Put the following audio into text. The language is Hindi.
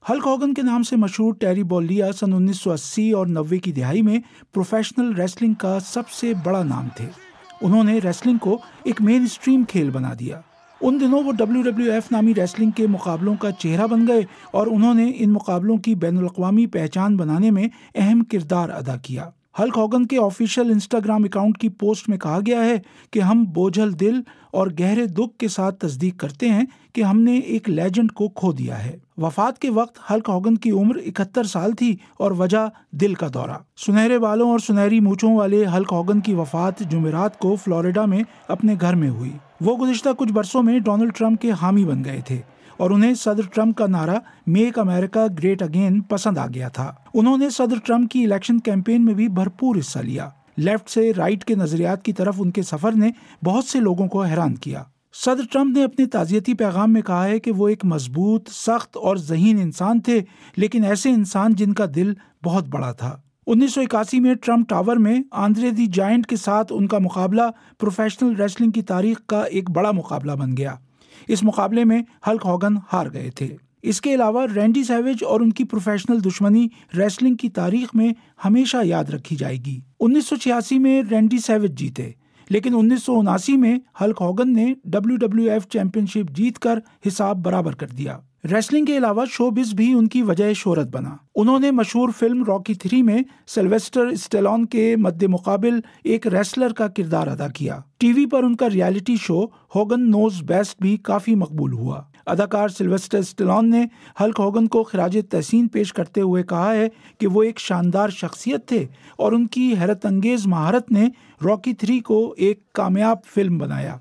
हल्क हॉगन के नाम से मशहूर टेरी बोलिया सन 1980 और 90 की दिहाई में प्रोफेशनल रेसलिंग का सबसे बड़ा नाम थे। उन्होंने रेसलिंग को एक मेन स्ट्रीम खेल बना दिया। उन दिनों वो WWF नामी रेसलिंग के मुकाबलों का चेहरा बन गए और उन्होंने इन मुकाबलों की बैनुल-अक़वामी पहचान बनाने में अहम किरदार अदा किया। हल्क हॉगन के ऑफिशियल इंस्टाग्राम अकाउंट की पोस्ट में कहा गया है कि हम बोझल दिल और गहरे दुख के साथ तस्दीक करते हैं कि हमने एक लेजेंड को खो दिया है। वफात के वक्त हल्क हॉगन की उम्र 71 साल थी और वजह दिल का दौरा। सुनहरे बालों और सुनहरी मूंछों वाले हल्क हॉगन की वफात जुमेरात को फ्लोरिडा में अपने घर में हुई। वो गुज़िश्ता कुछ बरसों में डोनाल्ड ट्रंप के हामी बन गए थे और उन्हें सदर ट्रंप का नारा मेक अमेरिका ग्रेट अगेन पसंद आ गया था। उन्होंने सदर ट्रंप की इलेक्शन कैंपेन में भी भरपूर हिस्सा लिया। लेफ्ट से राइट के नजरियात की तरफ उनके सफर ने बहुत से लोगों को हैरान किया। सदर ट्रंप ने अपने ताज़ियती पैगाम में कहा है कि वो एक मजबूत, सख्त और ज़हीन इंसान थे, लेकिन ऐसे इंसान जिनका दिल बहुत बड़ा था। 1981 में ट्रंप टावर में आंद्रे दी जायंट के साथ उनका मुकाबला प्रोफेशनल रेसलिंग की तारीख का एक बड़ा मुकाबला बन गया। इस मुकाबले में हल्क हॉगन हार गए थे। इसके अलावा रैंडी सैवेज और उनकी प्रोफेशनल दुश्मनी रेसलिंग की तारीख में हमेशा याद रखी जाएगी। 1986 में रैंडी सैवेज जीते, लेकिन 1979 में हल्क हॉगन ने WWF चैंपियनशिप जीतकर हिसाब बराबर कर दिया। रेसलिंग के अलावा शोबिज भी उनकी वजह शोहरत बना। उन्होंने मशहूर फिल्म रॉकी 3 में सिल्वेस्टर स्टेलोन के मद्दे मुकाबिल एक रेसलर का किरदार अदा किया। टीवी पर उनका reality show Hogan knows best भी काफी मकबूल हुआ। अदाकार सिल्वेस्टर स्टेलोन ने हल्क हॉगन को खिराज तहसीन पेश करते हुए कहा है कि वो एक शानदार शख्सियत थे और उनकी हैरत अंगेज महारत ने रॉकी 3 को एक कामयाब फिल्म बनाया।